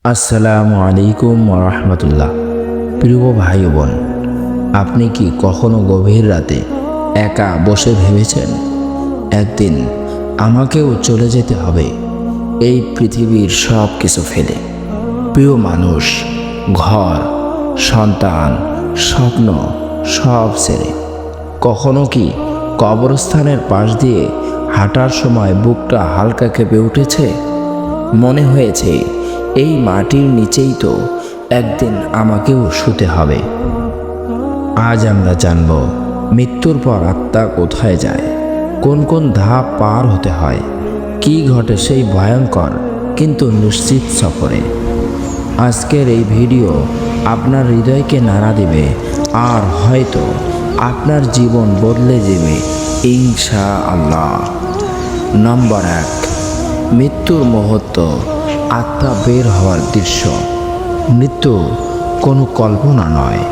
আসসালামু আলাইকুম রহমতুল্লাহ। প্রিয় ভাই বোন, আপনি কি কখনো গভীর রাতে একা বসে ভেবেছেন একদিন আমাকেও চলে যেতে হবে এই পৃথিবীর সব কিছু ফেলে? প্রিয় মানুষ, ঘর, সন্তান, স্বপ্ন সব ছেড়ে কখনো কি কবরস্থানের পাশ দিয়ে হাঁটার সময় বুকটা হালকা কেঁপে উঠেছে? মনে হয়েছে এই মাটির নিচেই তো একদিন আমাকেও শুতে হবে। আজ আমরা জানব মৃত্যুর পর আত্মা কোথায় যায়, কোন কোন ধাপ পার হতে হয়, কি ঘটে সেই ভয়ঙ্কর কিন্তু নিশ্চিত সফরে। আজকের এই ভিডিও আপনার হৃদয়কে নাড়া দেবে আর হয়তো আপনার জীবন বদলে দেবে ইনশাআল্লাহ। নম্বর 1, মৃত্যুর মুহূর্ত, আত্মা বের হওয়ার দৃশ্য। মৃত্যু কোনো কল্পনা নয়,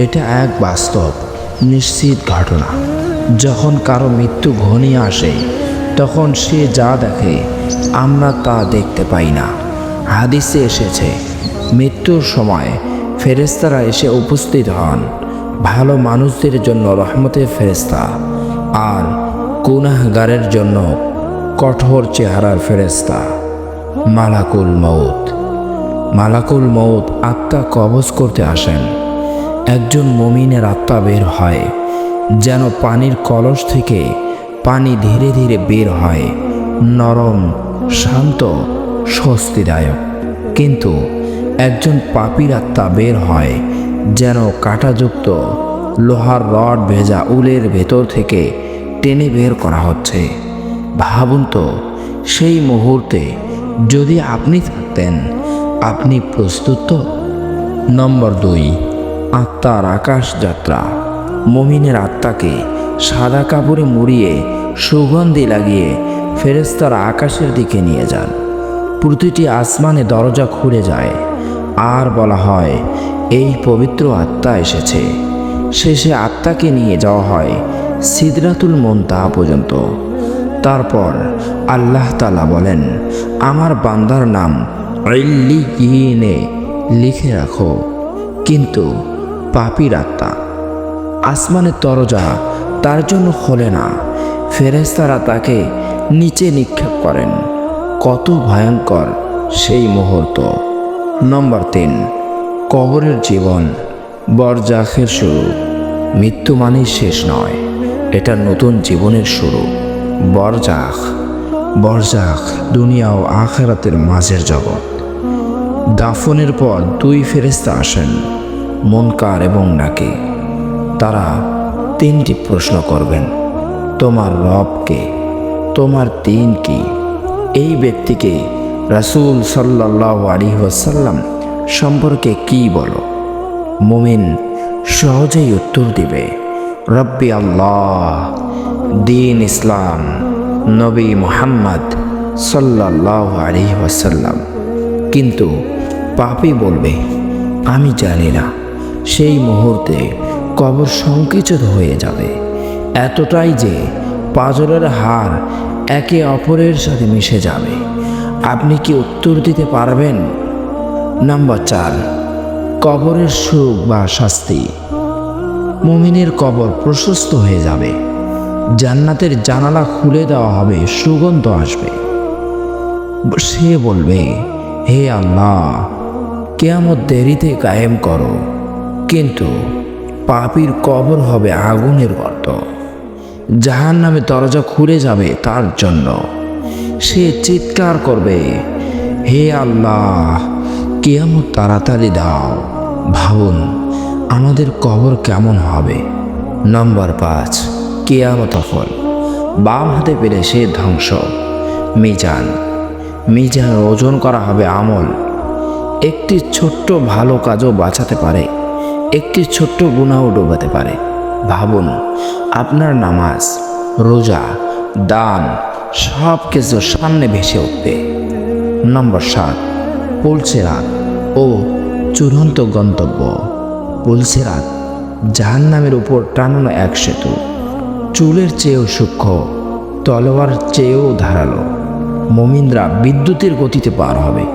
এটা এক বাস্তব নিশ্চিত ঘটনা। যখন কারো মৃত্যু ঘনিয়ে আসে তখন সে যা দেখে আমরা তা দেখতে পাই না। হাদিসে এসেছে, মৃত্যুর সময় ফেরেশতারা এসে উপস্থিত হন ভালো মানুষদের জন্য রহমতের ফেরেশতা আর গুনাহগারের জন্য কঠোর চেহারার ফেরেশতা। মালাকুল মউত আত্মা কবজ করতে আসেন। একজন মুমিনের আত্মা বের হয় যেন পানির কলস থেকে পানি ধীরে ধীরে বের হয়, নরম, শান্ত, স্বস্তিদায়ক। কিন্তু একজন পাপীর আত্মা বের হয় যেন কাঁটাযুক্ত লোহার রড ভেজা উলের ভেতর থেকে টেনে বের করা হচ্ছে। ভাবুন তো, সেই মুহূর্তে যদি আপনি থাকতেন, আপনি প্রস্তুত তো? নম্বর 2, আত্মার আকাশ যাত্রা। মুমিনের আত্মাকে সাদা কাপড়ে মুড়িয়ে সুগন্ধি লাগিয়ে ফেরেশতারা আকাশের দিকে নিয়ে যান। প্রতিটি আসমানে দরজা খুলে যায় আর বলা হয়, এই পবিত্র আত্মা এসেছে। শেষে আত্মাকে নিয়ে যাওয়া হয় সিদরাতুল মুনতাহা পর্যন্ত। তারপর আল্লাহ তাআলা বলেন, আমার বান্দার নাম ইল্লিয়িনে লিখে রাখো। কিন্তু পাপীর আত্মা, আসমানের দরজা তার জন্য খোলে না। ফেরেশতারা তাকে নিচে নিক্ষেপ করেন। কত ভয়ঙ্কর সেই মুহূর্ত। নম্বর 3, কবরের জীবন, বরজাখের শুরু। মৃত্যু মানেই শেষ নয়, এটা নতুন জীবনের শুরু। বরজাখ দুনিয়া ও আখিরাতের মাঝের জগৎ। দাফনের পর 2 ফেরেশতা আসেন, মুনকার এবং নাকির। তারা 3টি প্রশ্ন করবেন, তোমার রব কে, তোমার দিন কি? এই ব্যক্তিকে রাসূল সাল্লাল্লাহু আলাইহি ওয়াসাল্লাম সম্পর্কে কি বলো? মুমিন সহজেই উত্তর দিবে, রব্বি আল্লাহ, দিন ইসলাম, নবী মুহাম্মদ সাল্লাল্লাহু আলাইহি ওয়াসাল্লাম। কিন্তু পাপী বলবে, আমি জানি না। সেই মুহূর্তে কবর সংকুচিত হয়ে যাবে, এতটাই যে পাঁজরের হাড় একে অপরের সাথে মিশে যাবে। আপনি কি উত্তর দিতে পারবেন? নম্বর 4, কবরের সুখ বা শাস্তি। মুমিনের কবর প্রশস্ত হয়ে যাবে, জান্নাতের জানালা খুলে দেওয়া হবে, সুগন্ধ আসবে। সে বলবে, হে আল্লাহ, কিয়ামত দেরিতে কায়েম করো। কিন্তু পাপীর কবর হবে আগুনের গর্ত, জাহান্নামের দরজা খুলে যাবে তার জন্য। সে চিৎকার করবে, হে আল্লাহ, কিয়ামত তাড়াতাড়ি দাও। ভাবুন আমাদের কবর কেমন হবে। নম্বর 5, কিয়ামত ফল। বাম হাতে পেলে সে ধ্বংস। মিজান ওজন করা হবে আমল। একটি ছোট্ট ভালো কাজও বাঁচাতে পারে, একটি ছোট্ট গুনাহও ডোবাতে পারে। ভাবুন আপনার নামাজ, রোজা, দান সব কিছু সামনে ভেসে উঠবে। নম্বর 7, পুলসিরাত ও চূড়ান্ত গন্তব্য। পুলসিরাত জাহান্নামের উপর টানানো এক সেতু, চুলের চেয়েও সূক্ষ্ম, তলোয়ার চেয়েও ধারালো। মুমিনরা বিদ্যুতের গতিতে পার হবে,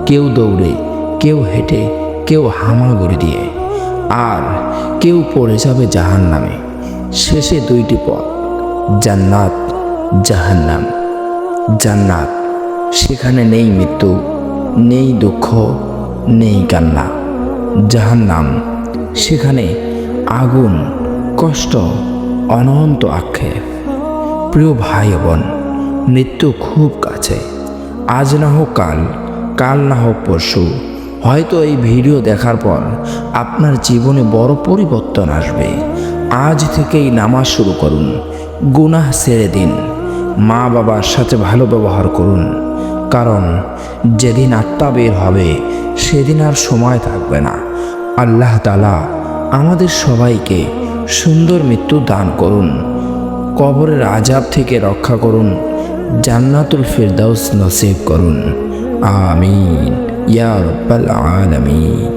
কেউ দৌড়ে, কেউ হেঁটে, কেউ হামাগুড়ি দিয়ে, আর কেউ পড়ে যাবে জাহান্নামে। শেষে দুইটি পথ, জান্নাত, জাহান্নাম। জান্নাত, সেখানে নেই মৃত্যু, নেই দুঃখ, নেই কান্না। জাহান্নাম, সেখানে আগুন, কষ্ট, অনন্ত আক্ষেপ। প্রিয় ভাই বোন, মৃত্যু খুব কাছে। আজ না হোক কাল, কাল না হোক পরশু। হয়তো এই ভিডিও দেখার পর আপনার জীবনে বড় পরিবর্তন আসবে। আজ থেকেই নামাজ শুরু করুন, গুনাহ ছেড়ে দিন, মা বাবার সাথে ভালো ব্যবহার করুন। কারণ যেদিন আত্মা বের হবে সেদিন আর সময় থাকবে না। আল্লাহ তাআলা আমাদের সবাইকে সুন্দর মৃত্যু দান করুন, কবরের আযাব থেকে রক্ষা করুন, জান্নাতুল ফিরদাউস নসিব করুন। আমিন ইয়া রাব্বাল আলামিন।